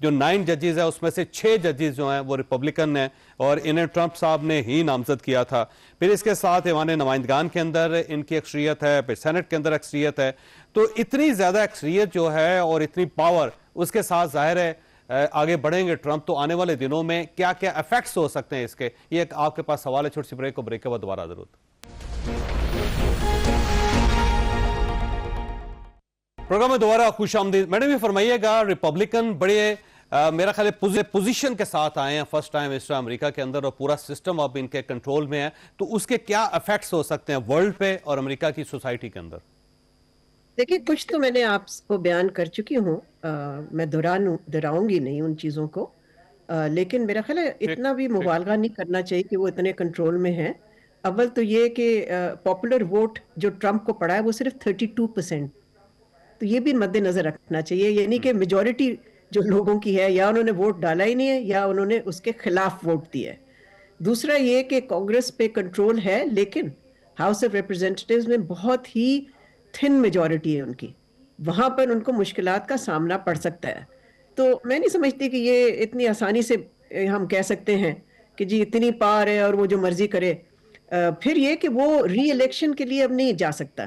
جو 9 ججز ہیں اس میں سے 6 ججز جو ہیں وہ ریپبلکن ہیں اور انہیں ٹرمپ صاحب نے ہی نامزد کیا تھا. پھر اس کے ساتھ ایوان نمائندگان کے اندر ان کی اکثریت ہے, پھر سینٹ کے اندر اکثریت ہے. تو اتنی زیادہ اکثریت جو ہے اور اتنی پاور, اس کے ساتھ ظاہر ہے آگے بڑھیں گے ٹرمپ, تو آنے والے دنوں میں کیا کیا ایفیکٹس ہو سکتے ہیں اس کے, یہ ایک آپ کے پاس سوال ہے. چھوٹی سی بریک کے بعد دوبارہ حاضر ہوتے. پروگرام میں دوبارہ خوش آمدید. میڈم یہ فرمائیے گا, ریپبلکن بڑے میرا خیال ہے پوزیشن کے ساتھ آئے ہیں فرسٹ ٹائم اس طرح امریکہ کے اندر, اور پورا سسٹم اب ان کے کنٹرول میں ہے, تو اس کے کیا ایفیکٹس ہو سکتے ہیں ورلڈ پہ اور امریکہ کی سوسائٹی کے اندر؟ دیکھیں, کچھ تو میں نے آپ کو بیان کر چکی ہوں, میں دہراؤں گی نہیں ان چیزوں کو, لیکن میرا خیال ہے اتنا بھی مبالغہ نہیں کرنا چاہیے کہ وہ اتنے کنٹرول میں ہیں. اول تو یہ کہ پاپولر ووٹ جو ٹرمپ کو پڑا ہے وہ صرف 32%, تو یہ بھی مد نظر رکھنا چاہیے. یعنی کہ میجورٹی جو لوگوں کی ہے یا انہوں نے ووٹ ڈالا ہی نہیں ہے یا انہوں نے اس کے خلاف ووٹ دیا ہے. دوسرا یہ کہ کانگریس پہ کنٹرول ہے, لیکن ہاؤس آف ریپرزینٹیٹیوز میں بہت ہی تھن میجورٹی ہے ان کی, وہاں پر ان کو مشکلات کا سامنا پڑ سکتا ہے. تو میں نہیں سمجھتی کہ یہ اتنی آسانی سے ہم کہہ سکتے ہیں کہ جی اتنی پار ہے اور وہ جو مرضی کرے. پھر یہ کہ وہ ری الیکشن کے لیے اب نہیں جا سکتا,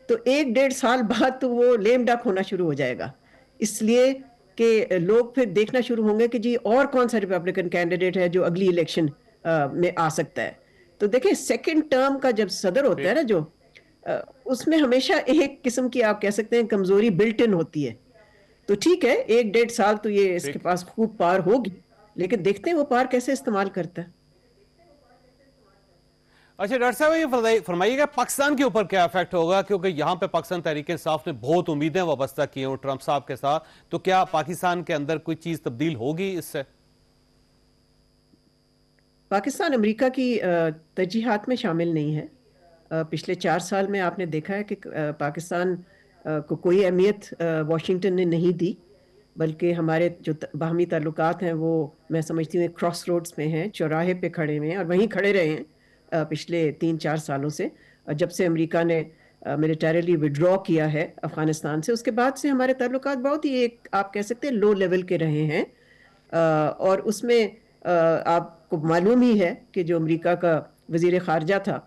تو 1-1.5 سال بعد تو وہ لیم ڈک ہونا شروع ہو جائے گا, اس لیے کہ لوگ پھر دیکھنا شروع ہوں گے کہ جی اور کون سا ریپبلکن کینڈیڈیٹ ہے جو اگلی الیکشن میں آ سکتا ہے. تو دیکھیں, سیکنڈ ٹرم کا جب صدر ہوتا ہے نا جو, اس میں ہمیشہ ایک قسم کی آپ کہہ سکتے ہیں کمزوری بلٹ ان ہوتی ہے. تو ٹھیک ہے 1-1.5 سال تو یہ اس کے پاس خوب پار ہوگی, لیکن دیکھتے ہیں وہ پار کیسے استعمال کرتا ہے. اچھا ڈاکٹر صاحب, یہ فرمائیے گا پاکستان کے اوپر کیا افیکٹ ہوگا, کیونکہ یہاں پہ پاکستان تحریک انصاف نے بہت امیدیں وابستہ کی ہیں ٹرمپ صاحب کے ساتھ, تو کیا پاکستان کے اندر کوئی چیز تبدیل ہوگی اس سے؟ پاکستان امریکہ کی ترجیحات میں شامل نہیں ہے. پچھلے 4 سال میں آپ نے دیکھا ہے کہ پاکستان کو کوئی اہمیت واشنگٹن نے نہیں دی, بلکہ ہمارے جو باہمی تعلقات ہیں وہ میں سمجھتی ہوں کراس روڈز پہ ہیں, چوراہے پہ کھڑے ہوئے ہیں, اور وہیں کھڑے رہے ہیں پچھلے 3-4 سالوں سے, جب سے امریکہ نے ملیٹریلی وڈرا کیا ہے افغانستان سے. اس کے بعد سے ہمارے تعلقات بہت ہی ایک آپ کہہ سکتے ہیں لو لیول کے رہے ہیں, اور اس میں آپ کو معلوم ہی ہے کہ جو امریکہ کا وزیر خارجہ تھا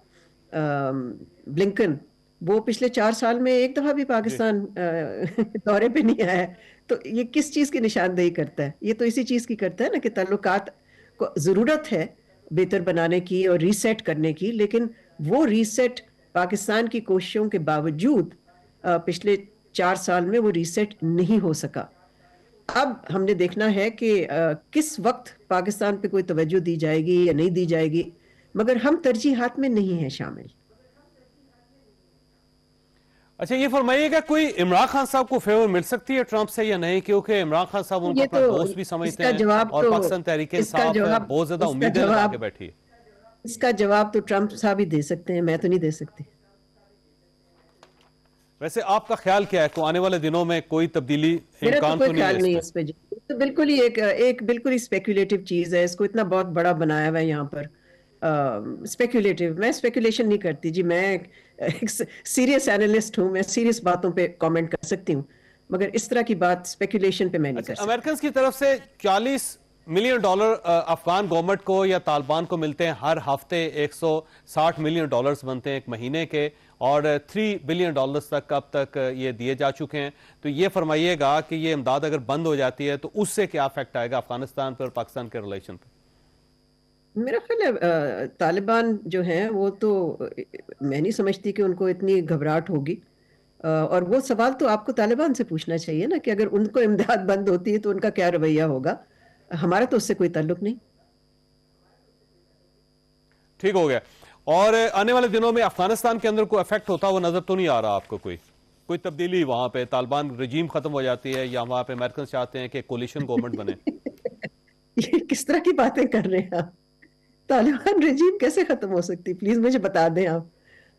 بلنکن, وہ پچھلے 4 سال میں ایک دفعہ بھی پاکستان دورے پہ نہیں آیا ہے. تو یہ کس چیز کی نشاندہی کرتا ہے؟ یہ تو اسی چیز کی کرتا ہے نا کہ تعلقات کو ضرورت ہے بہتر بنانے کی اور ریسیٹ کرنے کی, لیکن وہ ریسیٹ پاکستان کی کوششوں کے باوجود پچھلے 4 سال میں وہ ریسیٹ نہیں ہو سکا. اب ہم نے دیکھنا ہے کہ کس وقت پاکستان پہ کوئی توجہ دی جائے گی یا نہیں دی جائے گی, مگر ہم ترجیحات میں نہیں ہیں شامل. اچھا یہ فرمائیے گا, کوئی عمران خان صاحب کو فیور مل سکتی ہے ٹرمپ سے یا نہیں, کیونکہ عمران خان صاحب ان کو اپنا دوست بھی سمجھتے ہیں اور پاکستان تحریک انصاف بہت زیادہ امیدیں لگا کے بیٹھی ہے. اس کا جواب تو ٹرمپ صاحب ہی دے سکتے ہیں, میں تو نہیں دے سکتی. ویسے آپ کا خیال کیا ہے, آنے والے دنوں میں کوئی تبدیلی امکان تو نہیں ہے اس پہ؟ تو بالکل ہی ایک بالکل ہی اسپیکولیٹو چیز ہے, اس کو اتنا بہت بڑا بنایا ہوا ہے یہاں پر. اسپیکولیٹو, میں اسپیکولیشن نہیں کرتی جی, میں ایک سیریس اینالسٹ ہوں, میں سیریس باتوں پہ کامنٹ کر سکتی ہوں, مگر اس طرح کی بات اسپیکولیشن پہ میں نہیں کر سکتی. امریکنز کی طرف سے $40 ملین افغان گورنمنٹ کو یا طالبان کو ملتے ہیں ہر ہفتے, $160 ملین بنتے ہیں ایک مہینے کے, اور $3 بلین تک اب تک یہ دیے جا چکے ہیں. تو یہ فرمائیے گا کہ یہ امداد اگر بند ہو جاتی ہے تو اس سے کیا افیکٹ آئے گا افغانستان پر اور پاکستان کے ریلیشن پر؟ میرا خیال ہے طالبان جو ہیں وہ تو میں نہیں سمجھتی کہ ان کو اتنی گھبراہٹ ہوگی, اور وہ سوال تو آپ کو طالبان سے پوچھنا چاہیے نا کہ اگر ان کو امداد بند ہوتی ہے تو ان کا کیا رویہ ہوگا. ہمارا تو اس سے کوئی تعلق نہیں. ٹھیک ہو گیا. اور آنے والے دنوں میں افغانستان کے اندر کوئی افیکٹ ہوتا وہ نظر تو نہیں آ رہا آپ کو, کوئی تبدیلی وہاں پہ طالبان رجیم ختم ہو جاتی ہے یا وہاں پہ امریکنز چاہتے ہیں کہ کولیشن گورنمنٹ بنے؟ یہ کس طرح کی باتیں کر رہے ہیں آپ؟ طالبان رجیم کیسے ختم ہو سکتی, پلیز مجھے بتا دیں.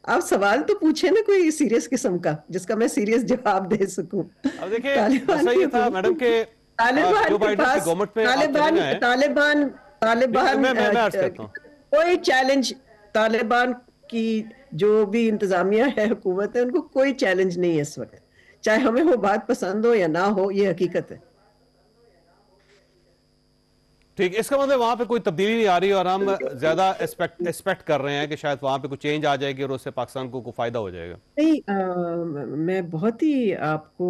آپ سوال تو پوچھیں نا کوئی سیریس قسم کا جس کا میں سیریس جواب دے سکوں. اب دیکھیں مسئلہ یہ تھا میڈم کہ کوئی چیلنج طالبان کی جو بھی انتظامیہ ہے, حکومت ہے, ان کو کوئی چیلنج نہیں ہے اس وقت, چاہے ہمیں وہ بات پسند ہو یا نہ ہو, یہ حقیقت ہے. ٹھیک، اس کا مطلب وہاں پہ کوئی تبدیلی نہیں آ رہی اور ہم زیادہ ایکسپیکٹ کر رہے ہیں کہ شاید وہاں پہ کوئی چینج آ جائے گی اور اس سے پاکستان کو فائدہ ہو جائے گا. نہیں، میں بہت ہی آپ کو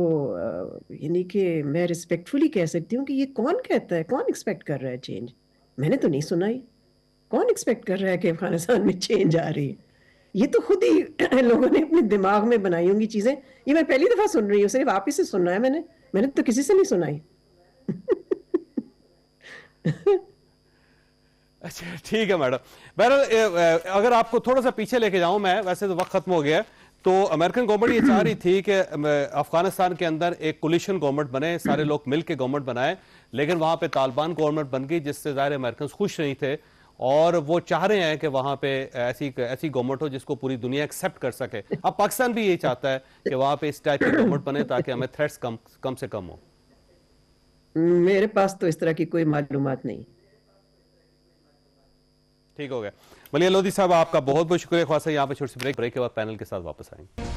یعنی کہ میں ریسپیکٹفلی کہہ سکتی ہوں کہ یہ کون کہتا ہے، کون ایکسپیکٹ کر رہا ہے چینج؟ میں نے تو نہیں سنا ہی. کون ایکسپیکٹ کر رہا ہے کہ افغانستان میں چینج آ رہی ہے؟ یہ تو خود ہی لوگوں نے اپنے دماغ میں بنائی ہوں گی چیزیں. یہ میں پہلی دفعہ سن رہی ہوں، صرف آپ ہی سے سننا ہے میں نے تو کسی سے نہیں سنائی. اچھا ٹھیک ہے میڈم. بہرحال اگر آپ کو تھوڑا سا پیچھے لے کے جاؤں میں، ویسے تو وقت ختم ہو گیا ہے، تو امریکن گورنمنٹ یہ چاہ رہی تھی کہ افغانستان کے اندر ایک کولیشن گورنمنٹ بنے، سارے لوگ مل کے گورنمنٹ بنائے، لیکن وہاں پہ طالبان گورنمنٹ بن گئی جس سے ظاہر امریکنز خوش نہیں تھے اور وہ چاہ رہے ہیں کہ وہاں پہ ایسی گورنمنٹ ہو جس کو پوری دنیا ایکسیپٹ کر سکے. اب پاکستان بھی یہی چاہتا ہے کہ وہاں پہ اس ٹائپ کی گورنمنٹ بنے تاکہ ہمیں تھریٹس کم سے کم ہو. میرے پاس تو اس طرح کی کوئی معلومات نہیں. ٹھیک ہو گیا. ملیح لودھی صاحب آپ کا بہت بہت شکریہ. خواصہ یہاں پہ چھوٹی سی بریک کے بعد پینل کے ساتھ واپس آئیں گے.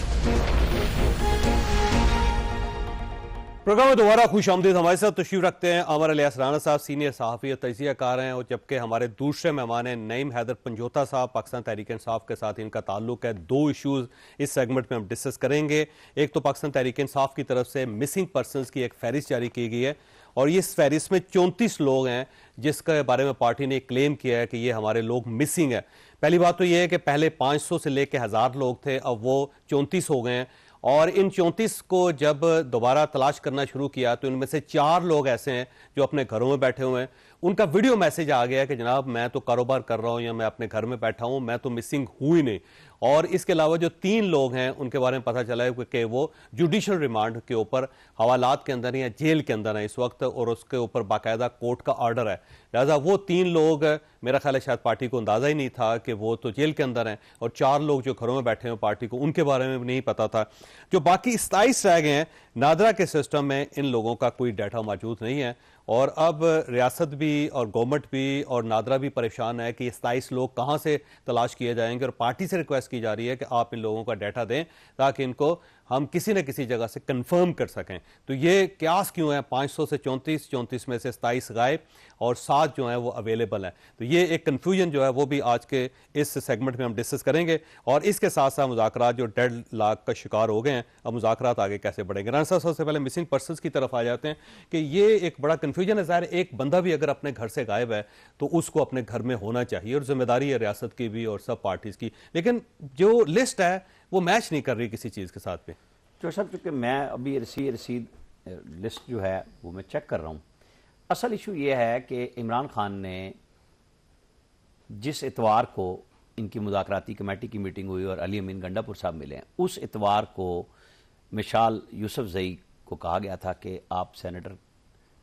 پروگرام میں دوبارہ خوش آمدید. ہمارے ساتھ تشریف رکھتے ہیں عامر الیاس رانا صاحب، سینئر صحافی اور تجزیہ کار ہیں، اور جبکہ ہمارے دوسرے مہمان ہیں نعیم حیدر پنجوتا صاحب، پاکستان تحریک انصاف کے ساتھ ان کا تعلق ہے. 2 ایشوز اس سیگمنٹ میں ہم ڈسکس کریں گے. ایک تو پاکستان تحریک انصاف کی طرف سے مسنگ پرسنز کی ایک فہرست جاری کی گئی ہے اور اس فہرست میں 34 لوگ ہیں جس کے بارے میں پارٹی نے کلیم کیا ہے کہ یہ ہمارے لوگ مسنگ ہیں. پہلی بات تو یہ ہے کہ پہلے 500 سے لے کے 1000 لوگ تھے، اب وہ 34 ہو گئے ہیں، اور ان 34 کو جب دوبارہ تلاش کرنا شروع کیا تو ان میں سے 4 لوگ ایسے ہیں جو اپنے گھروں میں بیٹھے ہوئے ہیں. ان کا ویڈیو میسج آ گیا کہ جناب میں تو کاروبار کر رہا ہوں یا میں اپنے گھر میں بیٹھا ہوں، میں تو مسنگ ہوں ہی نہیں. اور اس کے علاوہ جو 3 لوگ ہیں ان کے بارے میں پتہ چلا ہے کہ وہ جوڈیشل ریمانڈ کے اوپر حوالات کے اندر یا جیل کے اندر ہیں اس وقت، اور اس کے اوپر باقاعدہ کورٹ کا آرڈر ہے. لہٰذا وہ 3 لوگ میرا خیال ہے شاید پارٹی کو اندازہ ہی نہیں تھا کہ وہ تو جیل کے اندر ہیں، اور 4 لوگ جو گھروں میں بیٹھے ہیں پارٹی کو ان کے بارے میں بھی نہیں پتا تھا. جو باقی 27 رہ گئے ہیں نادرا کے سسٹم میں ان لوگوں کا کوئی ڈیٹا موجود نہیں ہے، اور اب ریاست بھی اور گورنمنٹ بھی اور نادرا بھی پریشان ہے کہ یہ 27 لوگ کہاں سے تلاش کیے جائیں گے، اور پارٹی سے ریکویسٹ کی جا رہی ہے کہ آپ ان لوگوں کا ڈیٹا دیں تاکہ ان کو ہم کسی نہ کسی جگہ سے کنفرم کر سکیں. تو یہ قیاس کیوں ہے 500 سے 34 میں سے 27 غائب اور 7 جو ہیں وہ اویلیبل ہیں. تو یہ ایک کنفیوژن جو ہے وہ بھی آج کے اس سیگمنٹ میں ہم ڈسکس کریں گے، اور اس کے ساتھ ساتھ مذاکرات جو ڈیڈ لاک کا شکار ہو گئے ہیں، اب مذاکرات آگے کیسے بڑھیں گے. رانا صاحب سب سے پہلے مسنگ پرسنز کی طرف آ جاتے ہیں کہ یہ ایک بڑا کنفیوژن ہے. ظاہر ایک بندہ بھی اگر اپنے گھر سے غائب ہے تو اس کو اپنے گھر میں ہونا چاہیے، اور ذمہ داری ہے ریاست کی بھی اور سب پارٹیز کی، لیکن جو لسٹ ہے وہ میچ نہیں کر رہی کسی چیز کے ساتھ بھی. جو صاحب چونکہ میں ابھی رسید لسٹ جو ہے وہ میں چیک کر رہا ہوں. اصل ایشو یہ ہے کہ عمران خان نے جس اتوار کو ان کی مذاکراتی کمیٹی کی میٹنگ ہوئی اور علی امین گنڈا پور صاحب ملے ہیں، اس اتوار کو مشال یوسف زئی کو کہا گیا تھا کہ آپ سینیٹر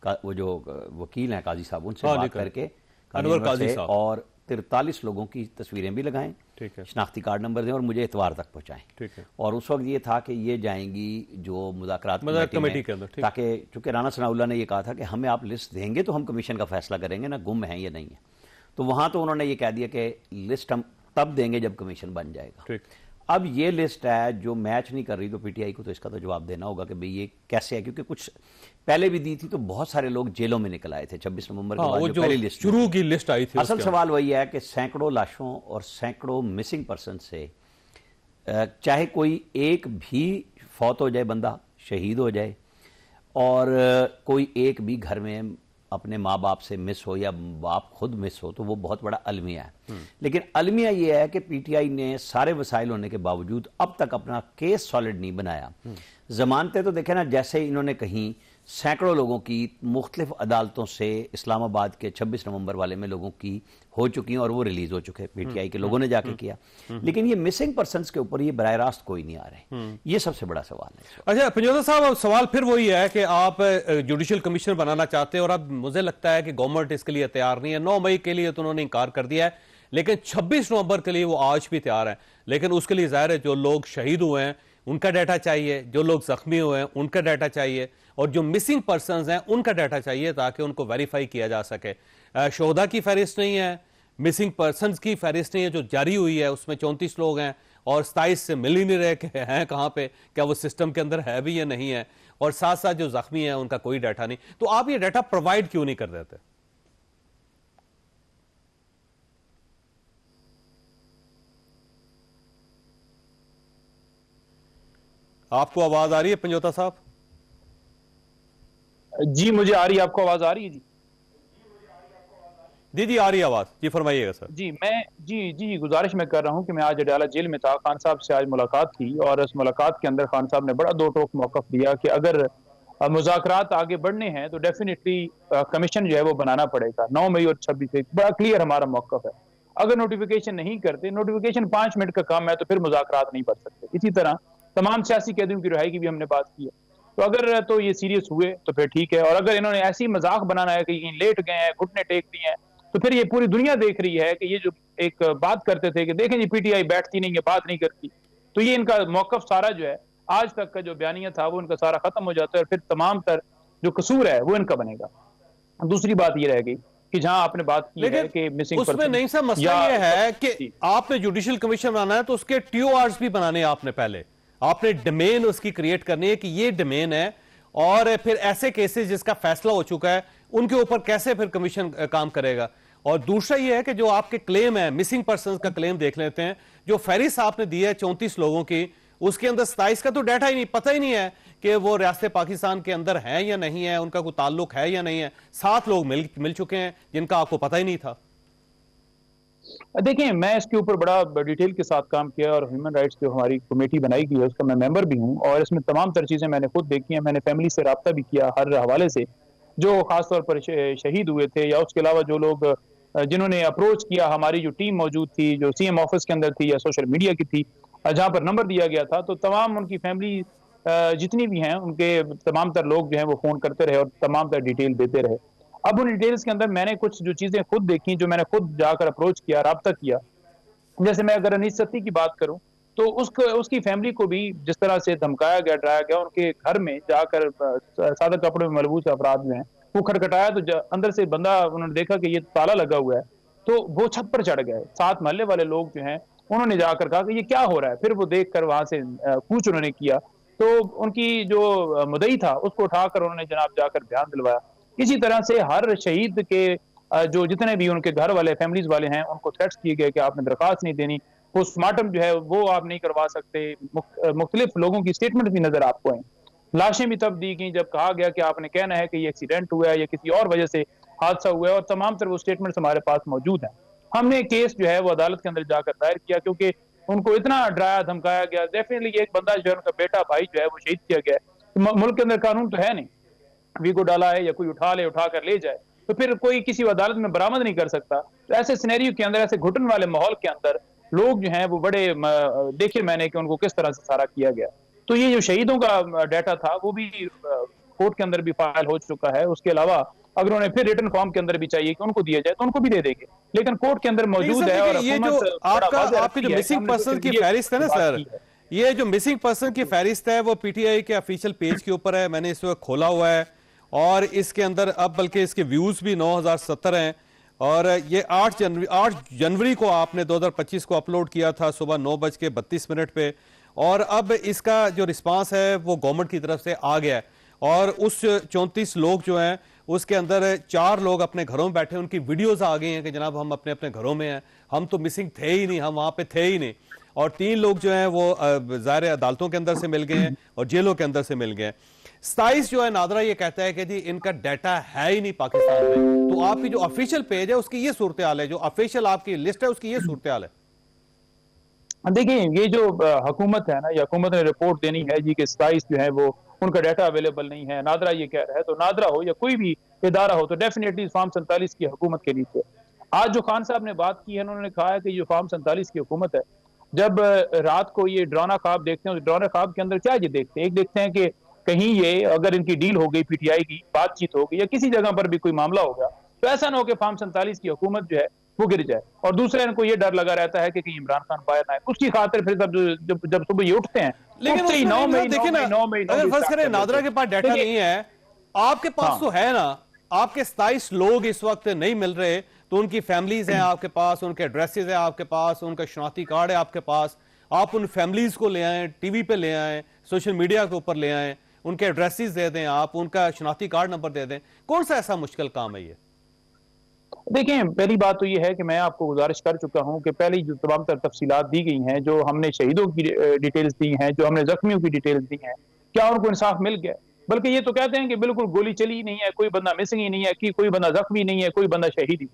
کا وہ جو وکیل ہیں قاضی صاحب ان سے بات کر کے انور قاضی صاحب اور 43 لوگوں کی تصویریں بھی لگائیں، شناختی کارڈ نمبر دیں اور مجھے اتوار تک پہنچائیں. اور اس وقت یہ تھا کہ یہ جائیں گی جو مذاکرات کمیٹی کے اندر، تاکہ چونکہ رانا ثناء اللہ نے یہ کہا تھا کہ ہمیں آپ لسٹ دیں گے تو ہم کمیشن کا فیصلہ کریں گے نا گم ہیں یا نہیں ہیں. تو وہاں تو انہوں نے یہ کہہ دیا کہ لسٹ ہم تب دیں گے جب کمیشن بن جائے گا. اب یہ لسٹ ہے جو میچ نہیں کر رہی، تو پی ٹی آئی کو تو اس کا تو جواب دینا ہوگا کہ بھئی یہ کیسے ہے، کیونکہ کچھ پہلے بھی دی تھی تو بہت سارے لوگ جیلوں میں نکل آئے تھے 26 نومبر کے بعد جو پہلی لسٹ شروع کی لسٹ آئی تھی. اصل سوال وہی ہے کہ سینکڑوں لاشوں اور سینکڑوں مسنگ پرسن سے چاہے کوئی ایک بھی فوت ہو جائے، بندہ شہید ہو جائے، اور کوئی ایک بھی گھر میں اپنے ماں باپ سے مس ہو یا باپ خود مس ہو، تو وہ بہت بڑا المیہ ہے. لیکن المیہ یہ ہے کہ پی ٹی آئی نے سارے وسائل ہونے کے باوجود اب تک اپنا کیس سالڈ نہیں بنایا. ضمانتیں تو دیکھیں نا، جیسے انہوں نے کہیں سینکڑوں لوگوں کی مختلف عدالتوں سے اسلام آباد کے 26 نومبر والے میں لوگوں کی ہو چکی ہیں اور وہ ریلیز ہو چکے، پی ٹی آئی کے لوگوں نے جا کے کیا. لیکن یہ مسنگ پرسنز کے اوپر یہ براہ راست کوئی نہیں آ رہے. یہ سب سے بڑا سوال ہے. اچھا پنجوتا صاحب، سوال پھر وہی ہے کہ آپ جوڈیشل کمیشنر بنانا چاہتے ہیں، اور اب مجھے لگتا ہے کہ گورنمنٹ اس کے لیے تیار نہیں ہے. 9 مئی کے لیے تو انہوں نے انکار کر دیا ہے، لیکن 26 نومبر کے لیے وہ آج بھی تیار ہیں. لیکن اس کے لیے ظاہر ہے جو لوگ شہید ہوئے ہیں ان کا ڈیٹا چاہیے، جو لوگ زخمی ہوئے ہیں ان کا ڈیٹا چاہیے، اور جو مسنگ پرسنز ہیں ان کا ڈیٹا چاہیے تاکہ ان کو ویریفائی کیا جا سکے. شہداء کی فہرست نہیں ہے، مسنگ پرسنز کی فہرست نہیں ہے جو جاری ہوئی ہے، اس میں 34 لوگ ہیں اور 27 سے مل ہی نہیں رہے کہ ہیں کہاں پہ، کیا وہ سسٹم کے اندر ہے بھی یا نہیں ہے، اور ساتھ ساتھ جو زخمی ہیں ان کا کوئی ڈیٹا نہیں. تو آپ یہ ڈیٹا پرووائڈ کیوں نہیں کر دیتے؟ آپ کو آواز آ رہی ہے پنجوتا صاحب؟ جی مجھے آ رہی ہے، آپ کو آواز آ رہی ہے؟ جی آ رہی ہے آواز، جی فرمائیے گا سر۔ جی میں گزارش میں کر رہا ہوں کہ میں آج اڈیالہ جیل میں تھا، خان صاحب سے آج ملاقات کی، اور اس ملاقات کے اندر خان صاحب نے بڑا دو ٹوک موقف دیا کہ اگر مذاکرات آگے بڑھنے ہیں تو ڈیفینیٹلی کمیشن جو ہے وہ بنانا پڑے گا 9 مئی اور 26 بڑا کلیئر ہمارا موقف ہے۔ اگر نوٹیفیکیشن نہیں کرتے، نوٹیفیکیشن 5 منٹ کا کام ہے تو پھر مذاکرات نہیں بڑھ سکتے۔ اسی طرح تمام سیاسی قیدیوں کی رہائی کی بھی ہم نے بات کی ہے، تو اگر تو یہ سیریس ہوئے تو پھر ٹھیک ہے، اور اگر انہوں نے ایسی مذاق بنانا ہے کہ یہ لیٹ گئے ہیں، گھٹنے ٹیک دیے ہیں، تو پھر یہ پوری دنیا دیکھ رہی ہے کہ یہ جو ایک بات کرتے تھے کہ دیکھیں جی پی ٹی آئی بیٹھتی نہیں ہے، بات نہیں کرتی، تو یہ ان کا موقف سارا جو ہے آج تک کا جو بیانیہ تھا وہ ان کا سارا ختم ہو جاتا ہے، اور پھر تمام تر جو قصور ہے وہ ان کا بنے گا۔ دوسری بات یہ رہ گئی کہ جہاں آپ نے بات کی ہے کہ مسنگ اس میں نہیں سا مسئلہ یہ ہے کہ آپ نے جوڈیشل کمیشن بنانا ہے تو اس کے ٹیو آرز بھی بنانے آپ نے پہلے، آپ نے ڈومین اس کی کریٹ کرنی ہے کہ یہ ڈومین ہے، اور پھر ایسے کیسز جس کا فیصلہ ہو چکا ہے ان کے اوپر کیسے پھر کمیشن کام کرے گا۔ اور دوسرا یہ ہے کہ جو آپ کے کلیم ہے، مسنگ پرسنز کا کلیم دیکھ لیتے ہیں، جو فہرست آپ نے دی ہے 34 لوگوں کی، اس کے اندر 27 کا تو ڈیٹا ہی نہیں، پتہ ہی نہیں ہے کہ وہ ریاست پاکستان کے اندر ہیں یا نہیں ہے، ان کا کوئی تعلق ہے یا نہیں ہے۔ 7 لوگ مل چکے ہیں جن کا آپ کو پتہ ہی نہیں تھا۔ دیکھیں میں اس کے اوپر بڑا ڈیٹیل کے ساتھ کام کیا، اور ہیومن رائٹس جو ہماری کمیٹی بنائی گئی ہے اس کا میں ممبر بھی ہوں، اور اس میں تمام تر چیزیں میں نے خود دیکھی ہیں، میں نے فیملی سے رابطہ بھی کیا ہر حوالے سے، جو خاص طور پر شہید ہوئے تھے، یا اس کے علاوہ جو لوگ جنہوں نے اپروچ کیا، ہماری جو ٹیم موجود تھی جو سی ایم آفس کے اندر تھی یا سوشل میڈیا کی تھی، جہاں پر نمبر دیا گیا تھا، تو تمام ان کی فیملی جتنی بھی ہیں ان کے تمام تر لوگ جو ہیں وہ فون کرتے رہے اور تمام تر ڈیٹیل دیتے رہے۔ اب ان ڈیٹیلز کے اندر میں نے کچھ جو چیزیں خود دیکھی، جو میں نے خود جا کر اپروچ کیا، رابطہ کیا، جیسے میں اگر انیس ستی کی بات کروں تو اس کی فیملی کو بھی جس طرح سے دھمکایا گیا، ڈرایا گیا، ان کے گھر میں جا کر سادہ کپڑے میں ملبوس افراد جو ہیں وہ کھٹکھٹایا، تو اندر سے بندہ انہوں نے دیکھا کہ یہ تالا لگا ہوا ہے، تو وہ چھت پر چڑھ گئے، 7 محلے والے لوگ جو ہیں انہوں نے جا کر کہا کہ یہ کیا ہو رہا ہے، پھر وہ دیکھ کر وہاں سے کوچ انہوں نے کیا، تو ان کی جو مدعی تھا اس کو اٹھا کر انہوں نے جناب جا کر بیان دلوایا۔ اسی طرح سے ہر شہید کے جو جتنے بھی ان کے گھر والے فیملیز والے ہیں ان کو تھریٹس کیے گئے کہ آپ نے درخواست نہیں دینی، پوسٹ مارٹم جو ہے وہ آپ نہیں کروا سکتے، مختلف لوگوں کی سٹیٹمنٹ بھی نظر آپ کو ہیں، لاشیں بھی تب دی گئیں جب کہا گیا کہ آپ نے کہنا ہے کہ یہ ایکسیڈنٹ ہوا ہے یا کسی اور وجہ سے حادثہ ہوا ہے، اور تمام تر وہ سٹیٹمنٹس ہمارے پاس موجود ہیں۔ ہم نے کیس جو ہے وہ عدالت کے اندر جا کر دائر کیا، کیونکہ ان کو اتنا ڈرایا دھمکایا گیا، ڈیفینیٹلی ایک بندہ جو ہے ان کا بیٹا بھائی جو ہے وہ شہید کیا گیا ہے، ملک کے اندر قانون تو ہے نہیں، ویگو ڈالا ہے یا کوئی اٹھا کر لے جائے تو پھر کوئی کسی عدالت میں برآمد نہیں کر سکتا۔ تو ایسے سینیریو کے اندر، ایسے گھٹن والے ماحول کے اندر لوگ جو ہیں وہ بڑے دیکھے میں نے کہ ان کو کس طرح سے سارا کیا گیا۔ تو یہ جو شہیدوں کا ڈیٹا تھا وہ بھی کورٹ کے اندر بھی فائل ہو چکا ہے، اس کے علاوہ اگر انہیں پھر ریٹن فارم کے اندر بھی چاہیے کہ ان کو دیا جائے تو ان کو بھی دے دیں گے، لیکن کورٹ کے اندر موجود ہے۔ اور یہ جو آپ کی جو مسنگ پرسن کی فہرست ہے نا سر، یہ جو مسنگ پرسن کی فہرست ہے وہ پی ٹی آئی کے آفیشیل پیج کے اوپر ہے، میں نے اس وقت کھولا ہوا ہے، اور اس کے اندر اب بلکہ اس کے ویوز بھی 9070 ہیں، اور یہ 8 جنوری کو آپ نے 2025 کو اپلوڈ کیا تھا صبح 9:32 پہ، اور اب اس کا جو رسپانس ہے وہ گورنمنٹ کی طرف سے آ گیا ہے، اور اس 34 لوگ جو ہیں اس کے اندر 4 لوگ اپنے گھروں میں بیٹھے، ان کی ویڈیوز آ گئی ہیں کہ جناب ہم اپنے گھروں میں ہیں، ہم تو مسنگ تھے ہی نہیں، ہم وہاں پہ تھے ہی نہیں، اور 3 لوگ جو ہیں وہ ظاہر عدالتوں کے اندر سے مل گئے ہیں اور جیلوں کے اندر سے مل گئے ہیں۔ 27 جو ہے نادرہ یہ کہتا ہے کہ جی ان کا ڈیٹا ہے ہی نہیں پاکستان میں، تو آپ کی جو آفیشیل پیج ہے اس کی یہ صورتحال ہے، جو آفیشیل آپ کی لسٹ ہے اس کی یہ صورتحال ہے۔ دیکھیں یہ جو حکومت ہے نا، یہ حکومت نے رپورٹ دینی ہے جی کہ 27 جو ہے وہ ان کا ڈیٹا اویلیبل نہیں ہے، نادرہ یہ کہہ رہا ہے، تو نادرہ ہو یا کوئی بھی ادارہ ہو تو ڈیفینیٹلی فارم 47 کی حکومت کے نیچے۔ آج جو خان صاحب نے بات کی ہے، انہوں نے کہا ہے کہ جو فارم 47 کی حکومت ہے، جب رات کو یہ ڈرانا خواب دیکھتے ہیں، اس ڈرانا خواب کے اندر کیا یہ دیکھتے ہیں؟ ایک دیکھتے ہیں کہ کہیں یہ اگر ان کی ڈیل ہو گئی، پی ٹی آئی کی بات چیت ہو گئی یا کسی جگہ پر بھی کوئی معاملہ ہو گیا تو ایسا نہ ہو کہ فارم 47 کی حکومت جو ہے وہ گر جائے، اور دوسرے ان کو یہ ڈر لگا رہتا ہے کہ کہیں عمران خان باہر نہ آئے، اس کی خاطر پھر جب صبح یہ اٹھتے ہیں، لیکن دیکھیں نا، اگر فرض کریں نادرہ کے پاس ڈیٹا نہیں ہے، آپ کے پاس تو ہے نا، آپ کے 27 لوگ اس وقت نہیں مل رہے، تو ان کی فیملیز ہیں آپ کے پاس، ان کے ایڈریسز ہیں آپ کے پاس، ان کا شناختی کارڈ ہے آپ کے پاس، آپ ان فیملیز کو لے آئیں، ٹی وی پہ لے آئیں، سوشل میڈیا کے اوپر لے آئیں، ان کے ایڈریسز دے دیں، آپ ان کا شناختی کارڈ نمبر دے دیں، کون سا ایسا مشکل کام ہے یہ؟ دیکھیں پہلی بات تو یہ ہے کہ میں آپ کو گزارش کر چکا ہوں کہ پہلے جو تمام تر تفصیلات دی گئی ہیں، جو ہم نے شہیدوں کی ڈیٹیلز دی ہیں، جو ہم نے زخمیوں کی ڈیٹیلز دی ہیں، کیا ان کو انصاف مل گیا؟ بلکہ یہ تو کہتے ہیں کہ بالکل گولی چلی ہی نہیں ہے، کوئی بندہ مسنگ ہی نہیں ہے، کہ کوئی بندہ زخمی نہیں ہے، کوئی بندہ شہید ہی۔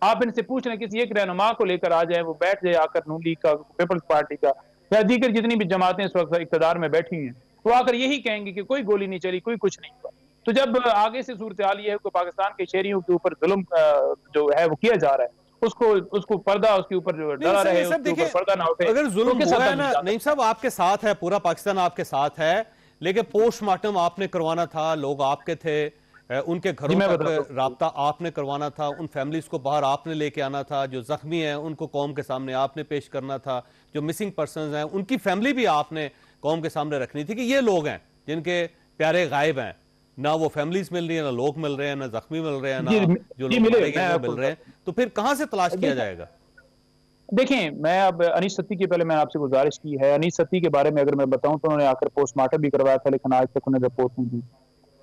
آپ ان سے پوچھ لیں کسی ایک رہنما کو لے کر آ جائیں، وہ بیٹھ جائے آ کر نون لیگ کا، پیپلز پارٹی کا یا دیگر جتنی بھی جماعتیں اس وقت اقتدار میں بیٹھی ہیں، وہ آ کر یہی کہیں گے کہ کوئی گولی نہیں چلی، کوئی کچھ نہیں ہوا۔ تو جب آگے سے صورتحال یہ ہے کہ پاکستان کے شہریوں کے اوپر ظلم جو ہے وہ کیا جا رہا ہے، اس کو پردہ اس کے اوپر جو ڈرا رہے، اس کے اوپر پردہ نہ اٹھے، اگر ظلم کس حد ہوا ہے تک نا نعیم صاحب، آپ کے ساتھ ہے، پورا پاکستان آپ کے ساتھ ہے، لیکن پوسٹ مارٹم آپ نے کروانا تھا، لوگ آپ کے تھے، ان کے گھروں تک رابطہ آپ نے کروانا تھا، ان فیملیز کو باہر آپ نے لے کے آنا تھا، جو زخمی ہیں ان کو قوم کے سامنے آپ نے پیش کرنا تھا، جو مسنگ پرسنز ہیں ان کی فیملی بھی آپ نے قوم کے سامنے رکھنی تھی کہ یہ لوگ ہیں جن کے پیارے غائب ہیں، نہ وہ فیملیز مل رہی ہیں، نہ لوگ مل رہے ہیں، نہ زخمی مل رہے ہیں، نہ جو لوگ مارے گئے وہ مل رہے ہیں، تو پھر کہاں سے تلاش کیا جائے گا؟ دیکھیں میں اب انیس ستی کی پہلے میں آپ سے گزارش کی ہے، انیس ستی کے بارے میں اگر میں بتاؤں تو انہوں نے آ کر پوسٹ مارٹم بھی کروایا تھا، لیکن آج تک انہیں رپورٹ نہیں دی۔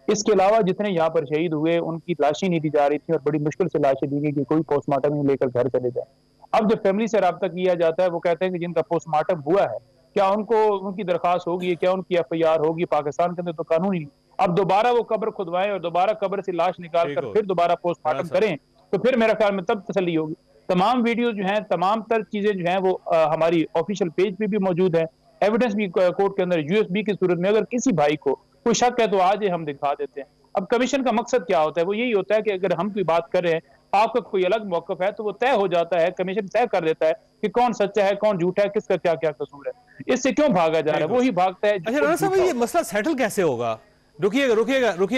اس کے علاوہ جتنے یہاں پر شہید ہوئے ان کی لاشیں نہیں دی جا رہی تھی، اور بڑی مشکل سے لاشیں دی گئی کہ کوئی پوسٹ مارٹم نہیں لے کر گھر چلے جائے۔ اب جب فیملی سے رابطہ کیا جاتا ہے، وہ کہتے ہیں کہ جن کا پوسٹ مارٹم ہوا ہے، کیا ان کی درخواست ہوگی، کیا ان کی ایف آئی آر ہوگی؟ پاکستان کے اندر تو قانون ہی، اب دوبارہ وہ قبر کھدوائیں اور دوبارہ قبر سے لاش نکال کر پھر دوبارہ پوسٹ مارٹم کریں، تو پھر میرا خیال میں تب تسلی ہوگی۔ تمام ویڈیوز جو ہیں، تمام تر چیزیں جو ہیں وہ ہماری آفیشیل پیج پہ بھی موجود ہیں، ایویڈنس بھی کورٹ کے اندر یو ایس بی کی صورت میں اگر کسی بھائی کو کوئی شک ہے تو آج ہم دکھا دیتے ہیں۔ اب کمیشن کا مقصد کیا ہوتا ہے؟ وہ یہی ہوتا ہے کہ اگر ہم کوئی بات کر رہے ہیں، آپ کا کوئی الگ موقف ہے تو وہ طے ہو جاتا ہے، کمیشن طے کر دیتا ہے کہ کون سچا ہے، کون جھوٹا ہے، کس کا کیا کیا قصور ہے۔ اس سے کیوں بھاگا جا رہا ہے؟ وہی بھاگتا ہے۔ اچھا رانا صاحب، یہ مسئلہ سیٹل کیسے ہوگا؟ رکیے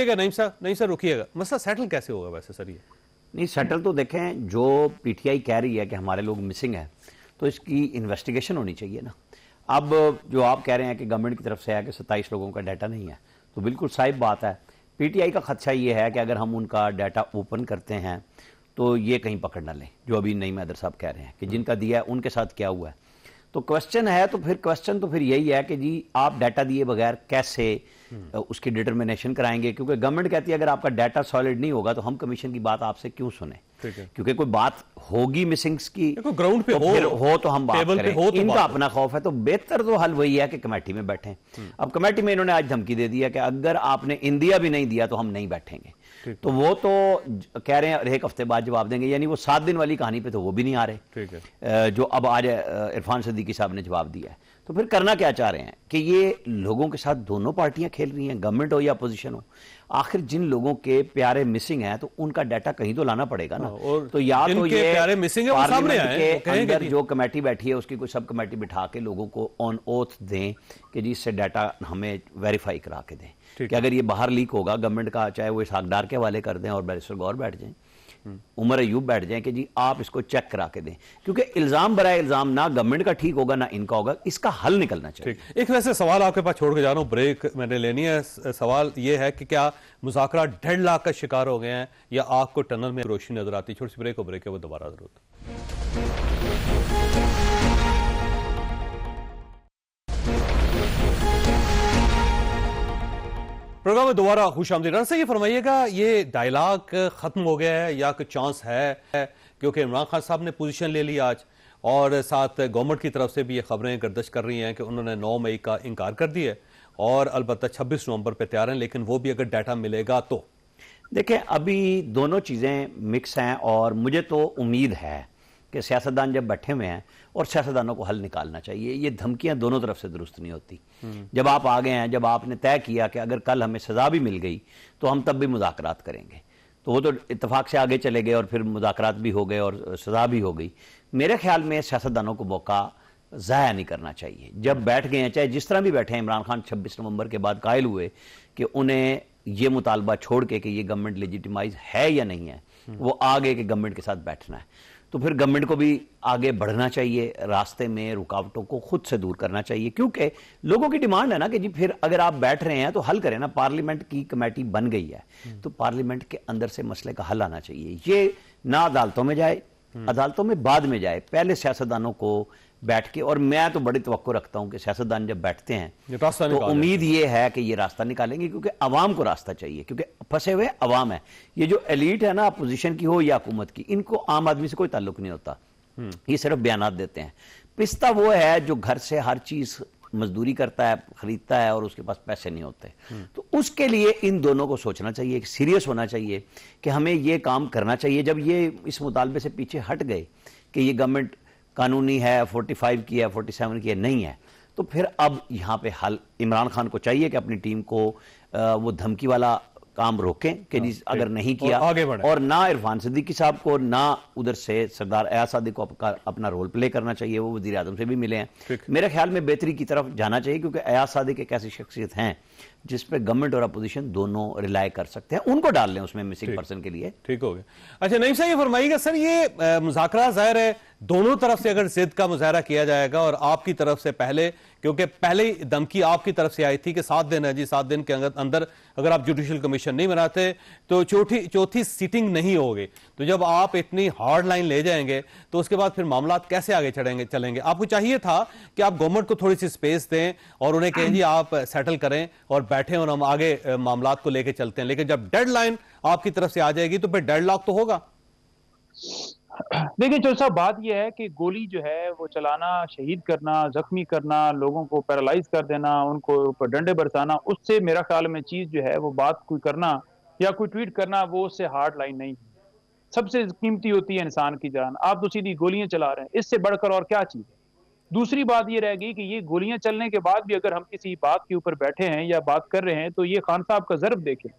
گا نعیم صاحب رکیے گا، مسئلہ سیٹل کیسے ہوگا ویسے سر؟ یہ نہیں سیٹل تو دیکھیں، جو پی ٹی آئی کہہ رہی ہے کہ ہمارے لوگ مسنگ ہیں، تو اس کی انویسٹیگیشن ہونی چاہیے نا۔ اب جو آپ کہہ رہے ہیں کہ گورنمنٹ کی طرف سے ہے کہ 27 لوگوں کا ڈیٹا نہیں ہے، تو بالکل صاحب بات ہے۔ پی ٹی آئی کا خدشہ یہ ہے کہ اگر ہم ان کا ڈیٹا اوپن کرتے ہیں تو یہ کہیں پکڑ نہ لیں، جو ابھی نعیم حیدر صاحب کہہ رہے ہیں کہ جن کا دیا ہے ان کے ساتھ کیا ہوا ہے۔ تو کوسچن ہے، تو پھر یہی ہے کہ جی آپ ڈیٹا دیے بغیر کیسے اس کی ڈٹرمنیشن کرائیں گے؟ کیونکہ گورنمنٹ کہتی ہے اگر آپ کا ڈیٹا سالڈ نہیں ہوگا تو ہم کمیشن کی بات آپ سے کیوں سنیں؟ کیونکہ کوئی بات ہوگی مسنگز کی، گراؤنڈ پہ ہو تو ہم بات کریں۔ ان کا اپنا خوف ہے، تو بہتر تو حل وہی ہے کہ کمیٹی میں بیٹھیں۔ اب کمیٹی میں انہوں نے آج دھمکی دے دی ہے کہ اگر آپ نے انڈیا بھی نہیں دیا تو ہم نہیں بیٹھیں گے، تو وہ تو کہہ رہے ہیں ایک ہفتے بعد جواب دیں گے، یعنی وہ 7 دن والی کہانی پہ تو وہ بھی نہیں آ رہے، جو اب آج عرفان صدیقی صاحب نے جواب دیا ہے۔ تو پھر کرنا کیا چاہ رہے ہیں کہ یہ لوگوں کے ساتھ دونوں پارٹیاں کھیل رہی ہیں، گورنمنٹ ہو یا اپوزیشن ہو۔ آخر جن لوگوں کے پیارے مسنگ ہیں تو ان کا ڈیٹا کہیں تو لانا پڑے گا نا۔ تو یا تو یہ پارلیمنٹ کے اندر جو کمیٹی بیٹھی ہے اس کی کوئی سب کمیٹی بٹھا کے لوگوں کو آن اوتھ دیں کہ جی اس سے ڈیٹا ہمیں ویریفائی کرا کے دیں کہ اگر یہ باہر لیک ہوگا گورنمنٹ کا، چاہے وہ اسحاق ڈار کے حوالے کر دیں اور بیرسٹر گور بیٹھ جائیں، عمر ایوب بیٹھ جائیں کہ جی آپ اس کو چیک کرا کے دیں، کیونکہ الزام برائے الزام نہ گورنمنٹ کا ٹھیک ہوگا نہ ان کا ہوگا، اس کا حل نکلنا چاہیے۔ ایک ویسے سوال آپ کے پاس چھوڑ کے جا رہا ہوں، بریک میں نے لینی ہے۔ سوال یہ ہے کہ کیا مذاکرات ڈیڈ لاک کا شکار ہو گئے ہیں یا آپ کو ٹنل میں روشنی نظر آتی؟ چھوٹی سی بریک ہے، وہ دوبارہ ضرورت۔ پروگرام میں دوبارہ خوش آمدید۔ رانا صاحب یہ فرمائیے گا، یہ ڈائیلاگ ختم ہو گیا ہے یا کوئی چانس ہے؟ کیونکہ عمران خان صاحب نے پوزیشن لے لی آج، اور ساتھ گورنمنٹ کی طرف سے بھی یہ خبریں گردش کر رہی ہیں کہ انہوں نے 9 مئی کا انکار کر دیا ہے اور البتہ 26 نومبر پہ تیار ہیں، لیکن وہ بھی اگر ڈیٹا ملے گا تو۔ دیکھیں ابھی دونوں چیزیں مکس ہیں، اور مجھے تو امید ہے کہ سیاستدان جب بیٹھے ہوئے ہیں اور سیاستدانوں کو حل نکالنا چاہیے، یہ دھمکیاں دونوں طرف سے درست نہیں ہوتی۔ جب آپ آگے ہیں، جب آپ نے طے کیا کہ اگر کل ہمیں سزا بھی مل گئی تو ہم تب بھی مذاکرات کریں گے، تو وہ تو اتفاق سے آگے چلے گئے اور پھر مذاکرات بھی ہو گئے اور سزا بھی ہو گئی۔ میرے خیال میں سیاستدانوں کو موقع ضائع نہیں کرنا چاہیے، جب بیٹھ گئے ہیں چاہے جس طرح بھی بیٹھے ہیں۔ عمران خان 26 نومبر کے بعد قائل ہوئے کہ انہیں یہ مطالبہ چھوڑ کے کہ یہ گورنمنٹ لیجیٹیمائز ہے یا نہیں ہے، وہ آگے کہ گورنمنٹ کے ساتھ بیٹھنا ہے، تو پھر گورنمنٹ کو بھی آگے بڑھنا چاہیے، راستے میں رکاوٹوں کو خود سے دور کرنا چاہیے، کیونکہ لوگوں کی ڈیمانڈ ہے نا کہ جی پھر اگر آپ بیٹھ رہے ہیں تو حل کریں نا۔ پارلیمنٹ کی کمیٹی بن گئی ہے تو پارلیمنٹ کے اندر سے مسئلے کا حل آنا چاہیے، یہ نہ عدالتوں میں جائے، عدالتوں میں بعد میں جائے، پہلے سیاستدانوں کو بیٹھ کے, اور میں تو بڑی توقع رکھتا ہوں کہ سیاستدان جب بیٹھتے ہیں یہ راستہ تو نکالیں امید یہ ہے کہ یہ راستہ نکالیں گے, کیونکہ عوام کو راستہ چاہیے, کیونکہ پھنسے ہوئے عوام ہے. یہ جو ایلیٹ ہے نا اپوزیشن کی ہو یا حکومت کی, ان کو عام آدمی سے کوئی تعلق نہیں ہوتا, یہ صرف بیانات دیتے ہیں. پستہ وہ ہے جو گھر سے ہر چیز مزدوری کرتا ہے, خریدتا ہے, اور اس کے پاس پیسے نہیں ہوتے. تو اس کے لیے ان دونوں کو سوچنا چاہیے, سیریس ہونا چاہیے کہ ہمیں یہ کام کرنا چاہیے. جب یہ اس مطالبے سے پیچھے ہٹ گئے کہ یہ گورنمنٹ قانونی ہے, 45 کی ہے, 47 کی ہے, نہیں ہے, تو پھر اب یہاں پہ حل عمران خان کو چاہیے کہ اپنی ٹیم کو وہ دھمکی والا کام روکیں کہ اگر نہیں کیا, اور نہ عرفان صدیقی صاحب کو نہ ادھر سے سردار ایاز صادق کو اپنا رول پلے کرنا چاہیے. وہ وزیر اعظم سے بھی ملے ہیں, میرے خیال میں بہتری کی طرف جانا چاہیے, کیونکہ ایاز صادق ایک ایسی شخصیت ہیں جس پہ گورنمنٹ اور اپوزیشن دونوں ریلائی کر سکتے ہیں. ان کو ڈال لیں اس میں مسنگ پرسن کے لیے. ٹھیک ہو گیا. اچھا نعیم صاحب یہ فرمائیے گا سر, یہ مذاکرات ظاہر ہے دونوں طرف سے اگر ضد کا مظاہرہ کیا جائے گا, اور آپ کی طرف سے پہلے, کیونکہ پہلے دھمکی آپ کی طرف سے آئی تھی کہ 7 دن ہے جی, 7 دن کے اندر اگر آپ جوڈیشل کمیشن نہیں بناتے تو چوتھی سیٹنگ نہیں ہوگی. تو جب آپ اتنی ہارڈ لائن لے جائیں گے تو اس کے بعد پھر معاملات کیسے آگے چلیں گے؟ آپ کو چاہیے تھا کہ آپ گورنمنٹ کو تھوڑی سی سپیس دیں اور انہیں کہیں جی آپ سیٹل کریں اور بیٹھیں اور ہم آگے معاملات کو لے کے چلتے ہیں, لیکن جب ڈیڈ لائن آپ کی طرف سے آ جائے گی تو پھر ڈیڈ لاک تو ہوگا. دیکھیں چودھری صاحب, بات یہ ہے کہ گولی جو ہے وہ چلانا, شہید کرنا, زخمی کرنا, لوگوں کو پیرالائز کر دینا, ان کو اوپر ڈنڈے برسانا, اس سے میرا خیال میں چیز جو ہے وہ بات کوئی کرنا یا کوئی ٹویٹ کرنا, وہ اس سے ہارڈ لائن نہیں. سب سے قیمتی ہوتی ہے انسان کی جان. آپ تو سیدھی گولیاں چلا رہے ہیں, اس سے بڑھ کر اور کیا چیز ہے؟ دوسری بات یہ رہ گئی کہ یہ گولیاں چلنے کے بعد بھی اگر ہم کسی بات کے اوپر بیٹھے ہیں یا بات کر رہے ہیں تو یہ خان صاحب کا ضرب دیکھیں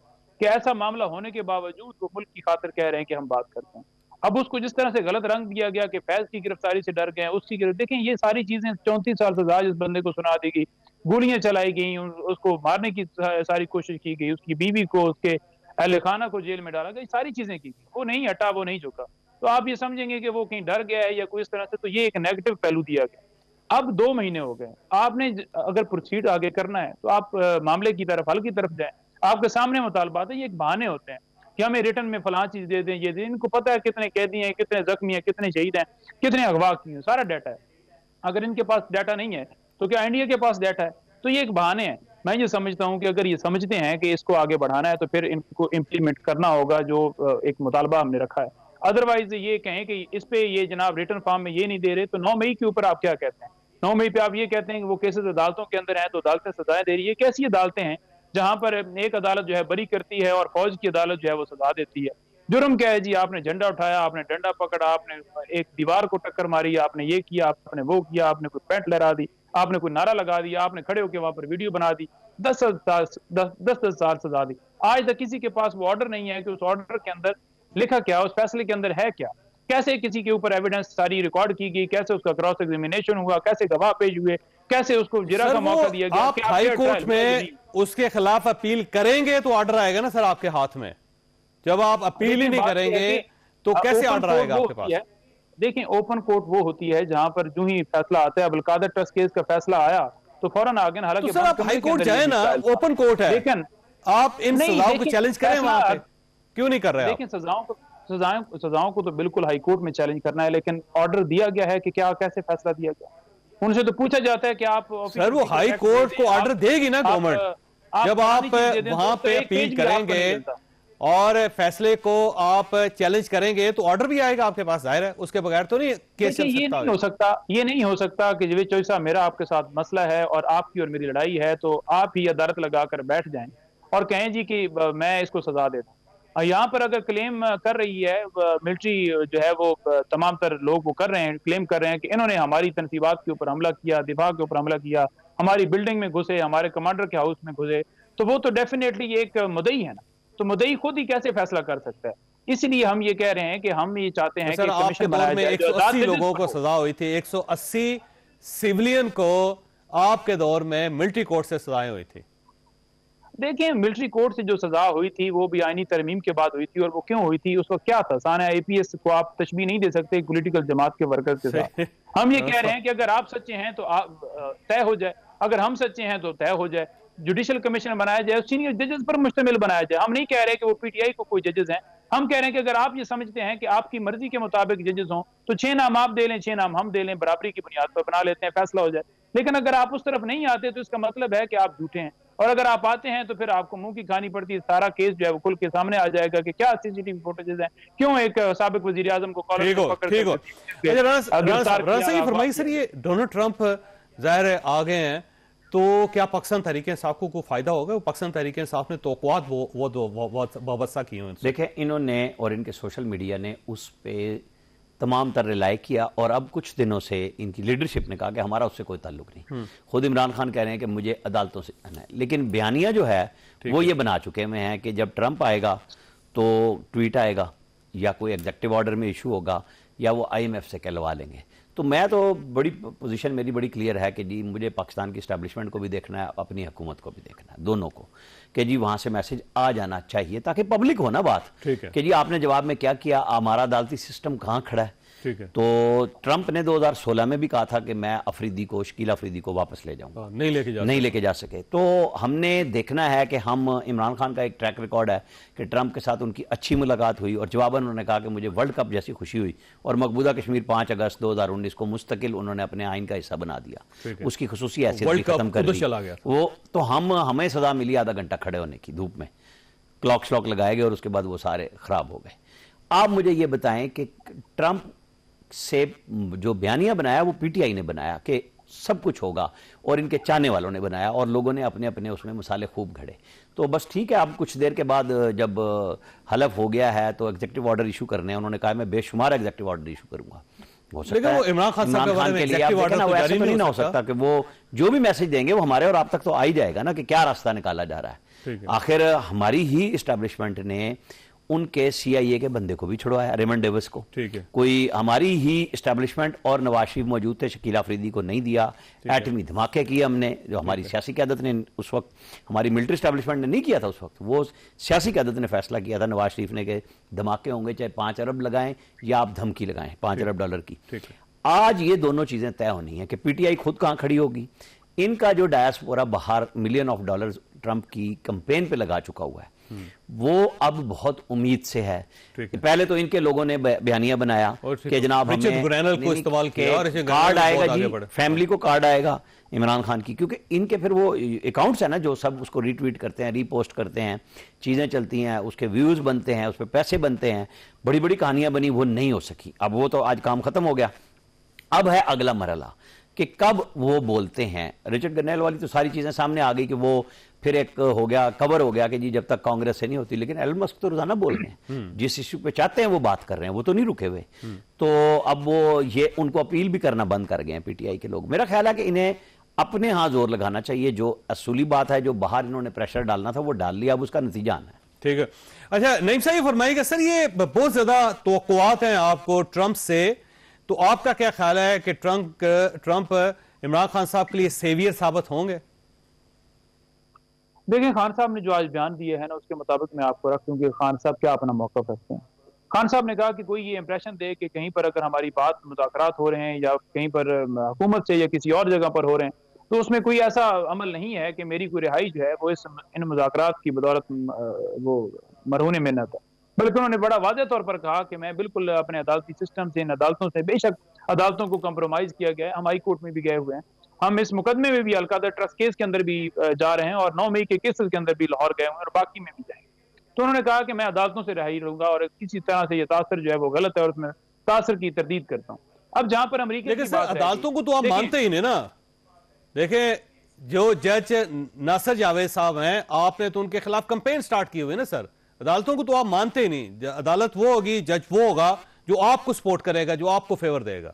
کہ ایسا معاملہ ہونے کے باوجود وہ ملک کی خاطر کہہ رہے ہیں کہ ہم بات کرتے ہیں. اب اس کو جس طرح سے غلط رنگ دیا گیا کہ فیض کی گرفتاری سے ڈر گئے, اس کی دیکھیں یہ ساری چیزیں 34 سال سزا اس بندے کو سنا دی گئی, گولیاں چلائی گئیں, اس کو مارنے کی ساری کوشش کی گئی, اس کی بیوی کو, اس کے اہل خانہ کو جیل میں ڈالا گیا, ساری چیزیں کی گئی, وہ نہیں ہٹا, وہ نہیں جھکا. تو آپ یہ سمجھیں گے کہ وہ کہیں ڈر گیا ہے یا کوئی اس طرح سے, تو یہ ایک نیگیٹو پہلو دیا گیا. اب 2 مہینے ہو گئے, آپ نے اگر پروسیڈ آگے کرنا ہے تو آپ معاملے کی طرف, حل کی طرف جائیں. آپ کے سامنے مطالبات ہیں, یہ ایک بہانے ہوتے ہیں کہ ہمیں ریٹن میں فلاں چیز دے دیں, یہ دیں. ان کو پتہ ہے کتنے قیدی ہیں, کتنے زخمی ہیں, کتنے شہید ہیں, کتنے اغوا کی ہیں, سارا ڈیٹا ہے. اگر ان کے پاس ڈیٹا نہیں ہے تو کیا انڈیا کے پاس ڈیٹا ہے؟ تو یہ ایک بہانے ہیں. میں یہ سمجھتا ہوں کہ اگر یہ سمجھتے ہیں کہ اس کو آگے بڑھانا ہے تو پھر ان کو امپلیمنٹ کرنا ہوگا جو ایک مطالبہ ہم نے رکھا ہے. ادروائز یہ کہیں کہ اس پہ یہ جناب ریٹن فارم میں یہ نہیں دے رہے, تو 9 مئی کے اوپر آپ کیا کہتے ہیں؟ 9 مئی پہ آپ یہ کہتے ہیں کہ وہ کیسز عدالتوں کے اندر ہیں تو عدالتیں سزائیں دے رہی ہے. کیسی عدالتیں ہیں جہاں پر ایک عدالت جو ہے بری کرتی ہے اور فوج کی عدالت جو ہے وہ سزا دیتی ہے؟ جرم کیا ہے جی؟ آپ نے جھنڈا اٹھایا, آپ نے ڈنڈا پکڑا, آپ نے ایک دیوار کو ٹکر ماری, آپ نے یہ کیا, آپ نے وہ کیا, آپ نے کوئی پینٹ لہرا دی, آپ نے کوئی نعرہ لگا دیا, آپ نے کھڑے ہو کے وہاں پر ویڈیو بنا دی, 10 سال سزا دی. آج تک کسی کے پاس وہ آرڈر نہیں ہے کہ اس آرڈر کے اندر لکھا کیا, اس فیصلے کے اندر ہے کیا, کیسے کسی کے اوپر ایویڈنس ساری ریکارڈ کی گئی, کیسے اس کا کراس ایگزامینیشن ہوا, کیسے گواہ پیش ہوئے, کیسے اس کو جرا کا موقع دیا گیا. آپ ہائی کورٹ میں اس کے خلاف اپیل کریں گے تو آرڈر آئے گا نا سر آپ کے ہاتھ میں. جب آپ اپیل ہی نہیں کریں گے تو کیسے آرڈر آئے گا آپ کے پاس؟ دیکھیں اوپن کورٹ وہ ہوتی ہے جہاں پر جو ہی فیصلہ آتا ہے. ابوالقادر ٹرسٹ کیس کا فیصلہ آیا تو فوراً آگے, حالانکہ سر آپ ہائی کورٹ جائیں نا, اوپن کورٹ ہے, لیکن آپ ان سزاؤں کو چیلنج کریں وہاں پہ, کیوں نہیں کر رہے؟ دیکھیں سزاؤں کو تو بالکل ہائی کورٹ میں چیلنج کرنا ہے, لیکن آرڈر دیا گیا ہے کہ کیا کیسے فیصلہ دیا گیا. ان سے تو پوچھا جاتا ہے کہ آپ سر وہ ہائی کورٹ کو آرڈر دے گی نا گورنمنٹ, جب آپ وہاں پہ اپیل کریں گے اور فیصلے کو آپ چیلنج کریں گے تو آرڈر بھی آئے گا آپ کے پاس, ظاہر ہے اس کے بغیر تو نہیں کیس چل سکتا. یہ نہیں ہو سکتا کہ جوید چوہدری صاحب میرا آپ کے ساتھ مسئلہ ہے اور آپ کی اور میری لڑائی ہے تو آپ ہی عدالت لگا کر بیٹھ جائیں اور کہیں جی کہ میں اس کو سزا دیتا ہوں. یہاں پر اگر کلیم کر رہی ہے ملٹری جو ہے وہ تمام تر لوگ وہ کر رہے ہیں, کلیم کر رہے ہیں کہ انہوں نے ہماری تنصیبات کے اوپر حملہ کیا, دفاع کے اوپر حملہ کیا, ہماری بلڈنگ میں گھسے, ہمارے کمانڈر کے ہاؤس میں گھسے, تو وہ تو ڈیفینیٹلی ایک مدعی ہے نا, تو مدعی خود ہی کیسے فیصلہ کر سکتا ہے؟ اس لیے ہم یہ کہہ رہے ہیں کہ ہم یہ چاہتے ہیں کہ آپ کے دور میں 180 لوگوں کو سزا ہوئی تھی, 180 سیولین کو آپ کے دور میں ملٹری کورٹ سے سزائیں ہوئی تھی. دیکھیں ملٹری کورٹ سے جو سزا ہوئی تھی وہ بھی آئینی ترمیم کے بعد ہوئی تھی, اور وہ کیوں ہوئی تھی, اس وقت کیا تھا؟ سانحہ اے پی ایس کو آپ تشبیہ نہیں دے سکتے پولیٹیکل جماعت کے ورکرز کے ساتھ. ہم یہ کہہ رہے ہیں کہ اگر آپ سچے ہیں تو طے ہو جائے, اگر ہم سچے ہیں تو طے ہو جائے, جوڈیشل کمیشن بنایا جائے, سینئر ججز پر مشتمل بنایا جائے. ہم نہیں کہہ رہے کہ وہ پی ٹی آئی کو کوئی ججز ہیں, ہم کہہ رہے ہیں کہ اگر آپ یہ سمجھتے ہیں کہ آپ کی مرضی کے مطابق ججز ہوں تو 6 نام آپ دے لیں، 6 نام ہم دے لیں، برابری کی بنیاد پر بنا لیتے ہیں، فیصلہ ہو جائے. لیکن اگر آپ اس طرف نہیں آتے تو اس کا مطلب ہے کہ آپ جھوٹے ہیں، اور اگر آپ آتے ہیں تو پھر آپ کو منہ کی کھانی پڑتی ہے. سارا کیس جو ہے وہ کھل کے سامنے آ جائے گا کہ کیا سی سی ٹی وی فوٹیجز ہیں، کیوں ایک سابق وزیر اعظم کو کالر ٹھیک پہ ہو پکڑ ٹھیک ہو. کر اچھا رانا گرفتار صاحب یہ فرمائیے کیا. سر، یہ ڈونلڈ ٹرمپ ظاہر ہے آ گئے ہیں تو کیا پاکستان تحریک انصاف کو فائدہ ہوگا؟ وہ پاکستان تحریک انصاف نے توقعات وابستہ کی ہیں. دیکھیں انہوں نے اور ان کے سوشل میڈیا نے اس پہ تمام تر ریلائی کیا، اور اب کچھ دنوں سے ان کی لیڈرشپ نے کہا کہ ہمارا اس سے کوئی تعلق نہیں. خود عمران خان کہہ رہے ہیں کہ مجھے عدالتوں سے آنا ہے، لیکن بیانیہ جو ہے وہ یہ بنا چکے ہوئے ہیں کہ جب ٹرمپ آئے گا تو ٹویٹ آئے گا یا کوئی ایگزیکٹو آرڈر میں ایشو ہوگا یا وہ آئی ایم ایف سے کہلوا لیں گے. تو میں تو بڑی پوزیشن میری بڑی کلیئر ہے کہ جی مجھے پاکستان کی اسٹیبلشمنٹ کو بھی دیکھنا ہے، اپنی حکومت کو بھی دیکھنا ہے، دونوں کو، کہ جی وہاں سے میسج آ جانا چاہیے تاکہ پبلک ہو نا بات کہ جی آپ نے جواب میں کیا کیا، ہمارا عدالتی سسٹم کہاں کھڑا ہے. تو ٹرمپ نے 2016 میں بھی کہا تھا کہ میں شکیل افریدی کو واپس لے جاؤں گا، نہیں لے کے جا سکے. تو ہم نے دیکھنا ہے کہ ہم عمران خان کا ایک ٹریک ریکارڈ ہے کہ ٹرمپ کے ساتھ ان کی اچھی ملاقات ہوئی اور جواباً انہوں نے کہا کہ مجھے ورلڈ کپ جیسی خوشی ہوئی، اور مقبوضہ کشمیر 5 اگست 2019 کو مستقل انہوں نے اپنے آئین کا حصہ بنا دیا، اس کی خصوصی حیثیت بھی ختم کر دی. وہ تو ہمیں سزا ملی آدھا گھنٹہ کھڑے ہونے کی دھوپ میں، کلاک لگائے گئے اور اس کے بعد وہ سارے خراب ہو گئے. آپ مجھے یہ بتائیں کہ ٹرمپ سے جو بیانیہ بنایا وہ پی ٹی آئی نے بنایا کہ سب کچھ ہوگا، اور ان کے چاہنے والوں نے بنایا، اور لوگوں نے اپنے اپنے اس میں مسالے خوب گھڑے. تو بس ٹھیک ہے، اب کچھ دیر کے بعد جب حلف ہو گیا ہے تو ایگزیکٹو آرڈر ایشو کرنے ہیں. انہوں نے کہا میں بے شمار ایگزیکٹو آرڈر ایشو کروں گا. ہو سکتا ہے عمران خان کے لیے ایسا تو نہیں نہ ہو سکتا کہ وہ جو بھی میسج دیں گے وہ ہمارے اور آپ تک تو آ ہی جائے گا نا کہ کیا راستہ نکالا جا رہا ہے. آخر ہماری ہی اسٹیبلشمنٹ نے ان کے سی آئی اے کے بندے کو بھی چھڑوایا، ریمنڈ ڈیوس کو. کوئی ہماری ہی اسٹیبلشمنٹ اور نواز شریف موجود تھے، شکیل افریدی کو نہیں دیا. ایٹمی دھماکے کیے ہم نے، جو ہماری سیاسی قیادت نے اس وقت، ہماری ملٹری اسٹیبلشمنٹ نے نہیں کیا تھا اس وقت، وہ سیاسی قیادت نے فیصلہ کیا تھا نواز شریف نے کہ دھماکے ہوں گے چاہے 5 ارب لگائیں یا آپ دھمکی لگائیں $5 ارب کی. آج یہ دونوں چیزیں طے ہونی ہیں کہ پی ٹی آئی خود کہاں کھڑی ہوگی. ان کا جو ڈائسپورا باہر $ملین ٹرمپ کی کمپین پہ لگا چکا ہوا ہے، وہ اب بہت امید سے ہے. پہلے تو ان کے لوگوں نے بیانیہ بنایا کہ جناب ہمیں کارڈ آئے گا، جی فیملی کو کارڈ آئے گا عمران خان کی، کیونکہ ان کے پھر وہ اکاؤنٹس ہیں نا جو سب اس کو ری ٹویٹ کرتے ہیں، ری پوسٹ کرتے ہیں، چیزیں چلتی ہیں، اس کے ویوز بنتے ہیں، اس پہ پیسے بنتے ہیں، بڑی بڑی کہانیاں بنی، وہ نہیں ہو سکی. اب وہ تو آج کام ختم ہو گیا. اب ہے اگلا مرحلہ کہ کب وہ بولتے ہیں. رچرڈ گرنیل والی تو ساری چیزیں سامنے آ گئی کہ وہ پھر ایک ہو گیا، کور ہو گیا کہ جی جب تک کانگریس سے نہیں ہوتی. لیکن ایلن مسک تو روزانہ بول رہے ہیں، جس ایشو پہ چاہتے ہیں وہ بات کر رہے ہیں، وہ تو نہیں رکے ہوئے. تو اب وہ یہ ان کو اپیل بھی کرنا بند کر گئے ہیں پی ٹی آئی کے لوگ. میرا خیال ہے کہ انہیں اپنے ہاں زور لگانا چاہیے. جو اصولی بات ہے، جو باہر انہوں نے پریشر ڈالنا تھا وہ ڈال لیا، اب اس کا نتیجہ آنا ہے. ٹھیک ہے. اچھا نعیم صاحب یہ فرمائیے گا سر، یہ بہت زیادہ توقعات ہیں آپ کو ٹرمپ سے، تو آپ کا کیا خیال ہے کہ ٹرمپ عمران خان صاحب کے لیے سیویئر ثابت ہوں گے؟ دیکھیں خان صاحب نے جو آج بیان دیے ہیں نا، اس کے مطابق میں آپ کو رکھ دوں کہ خان صاحب کیا اپنا موقف رکھتے ہیں. خان صاحب نے کہا کہ کوئی یہ امپریشن دے کہ کہیں پر اگر ہماری بات مذاکرات ہو رہے ہیں یا کہیں پر حکومت سے یا کسی اور جگہ پر ہو رہے ہیں تو اس میں کوئی ایسا عمل نہیں ہے کہ میری کوئی رہائی جو ہے وہ ان مذاکرات کی بدولت وہ مرہون منت ہے. بلکہ انہوں نے بڑا واضح طور پر کہا کہ میں بالکل اپنے عدالتی سسٹم سے، ان عدالتوں سے، بے شک عدالتوں کو کمپرومائز کیا گیا ہے، ہم ہائی کورٹ میں بھی گئے ہوئے ہیں، ہم اس مقدمے میں بھی القادر ٹرسٹ کیس کے اندر بھی جا رہے ہیں، اور 9 مئی کے کیسز کے اندر بھی لاہور گئے ہوئے ہیں، اور باقی میں بھی جائیں گے. تو انہوں نے کہا کہ میں عدالتوں سے رہائی لوں گا، اور کسی طرح سے یہ تاثر جو ہے وہ غلط ہے، اور اس میں تاثر کی تردید کرتا ہوں. اب جہاں پر امریکہ لیکن سر عدالتوں کو تو آپ مانتے ہی نہیں نا. دیکھیں جو جج ناصر جاوید صاحب ہیں، آپ نے تو ان کے خلاف کمپین سٹارٹ کی ہوئی نا سر. عدالتوں کو تو آپ مانتے ہی نہیں. عدالت وہ ہوگی، جج وہ ہوگا جو آپ کو سپورٹ کرے گا، جو آپ کو فیور دے گا.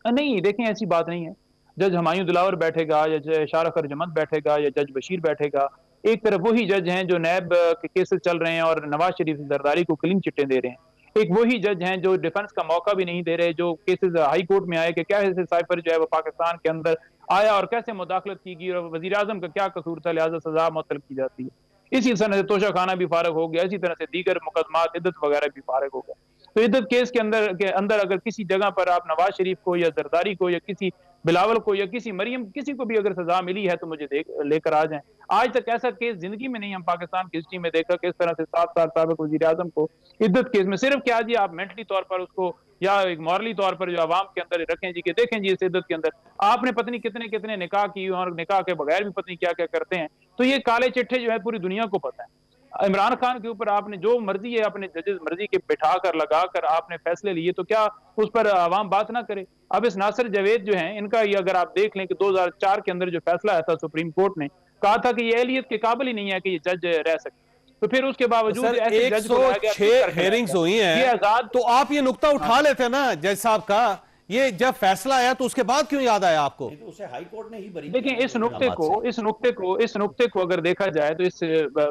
نہیں دیکھیں ایسی بات نہیں ہے. جج ہمایوں دلاور بیٹھے گا، یا شارق ارجمند بیٹھے گا، یا جج بشیر بیٹھے گا. ایک طرف وہی جج ہیں جو نیب کے کیسز چل رہے ہیں اور نواز شریف زرداری کو کلین چٹیں دے رہے ہیں. ایک وہی جج ہیں جو ڈیفنس کا موقع بھی نہیں دے رہے، جو کیسز ہائی کورٹ میں آئے کہ کیا ہے سائفر جو ہے وہ پاکستان کے اندر آیا اور کیسے مداخلت کی گئی، اور وزیر اعظم کا کیا قصور تھا، لہٰذا سزا معطل کی جاتی ہے. اسی طرح سے توشہ خانہ بھی فارغ ہو گیا، اسی طرح سے دیگر مقدمات عدت وغیرہ بھی فارغ ہو گئے. تو عدت کیس کے اندر اگر کسی جگہ پر آپ نواز شریف کو یا زرداری کو یا کسی بلاول کو یا کسی مریم کسی کو بھی اگر سزا ملی ہے تو مجھے لے کر آ جائیں. آج تک ایسا کیس زندگی میں نہیں ہم پاکستان کی ہسٹری میں دیکھا کہ اس طرح سے 7 سال سابق وزیر اعظم کو عدت کیس میں صرف کیا جی آپ مینٹلی طور پر اس کو یا ایک مورلی طور پر جو عوام کے اندر رکھیں جی کہ دیکھیں جی اس عدت کے اندر آپ نے پتہ نہیں کتنے نکاح کی اور نکاح کے بغیر بھی پتہ نہیں کیا کرتے ہیں. تو یہ کالے چٹھے جو ہے پوری دنیا کو پتہ ہے. عمران خان کے اوپر آپ نے جو مرضی ہے اپنے ججز مرضی کے بٹھا کر لگا کر آپ نے فیصلے لیے تو کیا اس پر عوام بات نہ کرے؟ اب اس ناصر جاوید جو ہیں ان کا یہ اگر آپ دیکھ لیں کہ 2004 کے اندر جو فیصلہ آیا تھا سپریم کورٹ نے کہا تھا کہ یہ اہلیت کے قابل ہی نہیں ہے کہ یہ جج رہ سکتے. تو پھر اس کے باوجود ایسے جج کو لایا گیا 106 ہیرنگز ہوئی ہیں تو آپ یہ نقطہ اٹھا لیتے نا جج صاحب کا. یہ جب فیصلہ آیا تو اس کے بعد کیوں یاد آیا آپ کو؟ اسے ہائی کورٹ نے ہی بری. دیکھیں اس نقطے کو اگر دیکھا جائے تو اس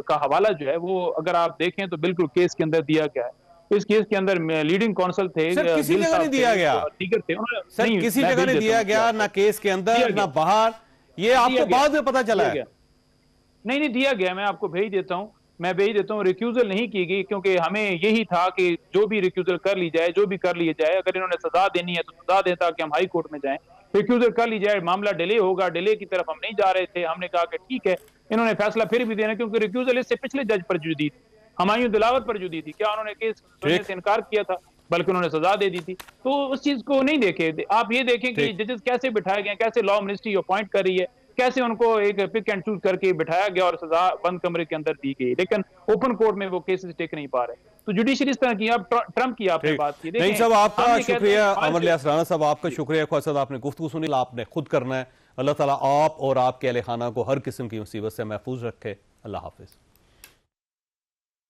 کا حوالہ جو ہے وہ اگر آپ دیکھیں تو بالکل کیس کے اندر دیا گیا ہے. اس کیس کے اندر لیڈنگ کونسل تھے سر کسی جگہ نہیں دیا گیا. سر کسی جگہ نہیں دیا گیا نہ کیس کے اندر نہ باہر. یہ آپ کو بعد میں پتا چلا ہے؟ نہیں دیا گیا. میں آپ کو بھیج دیتا ہوں ریکیوزل نہیں کی گئی کیونکہ ہمیں یہی تھا کہ جو بھی ریکیوزل کر لی جائے جو بھی کر لی جائے اگر انہوں نے سزا دینی ہے تو سزا دیں تاکہ ہم ہائی کورٹ میں جائیں. ریکیوزل کر لی جائے معاملہ ڈیلے ہوگا. ڈیلے کی طرف ہم نہیں جا رہے تھے. ہم نے کہا کہ ٹھیک ہے انہوں نے فیصلہ پھر بھی دینا کیونکہ ریکیوزل اس سے پچھلے جج پر جو دی تھی ہمایوں دلاور پر جو دی تھی کیا انہوں نے کیس سننے سے انکار کیا تھا بلکہ انہوں نے سزا دے دی تھی. تو اس چیز کو نہیں دیکھے. آپ یہ دیکھیں کہ ججز کیسے بٹھائے گئے کیسے لا منسٹری اپوائنٹ کر رہی ہے کیسے ان کو ایک پک اینڈ چوز کر کے بٹھایا گیا اور سزا بند کمرے کے اندر دی گئی لیکن اوپن کورٹ میں وہ کیسز ٹیک نہیں پا رہے. تو جوڈیشری اس طرح کی اب ٹرمپ کی آپ نے بات کی. نہیں صاحب آپ کا شکریہ. عمر الیاس رانا صاحب آپ کا شکریہ. خواجہ صاحب آپ نے گفتگو سنی آپ نے خود کرنا ہے. اللہ تعالیٰ آپ اور آپ کے اہل خانہ کو ہر قسم کی مصیبت سے محفوظ رکھے. اللہ حافظ.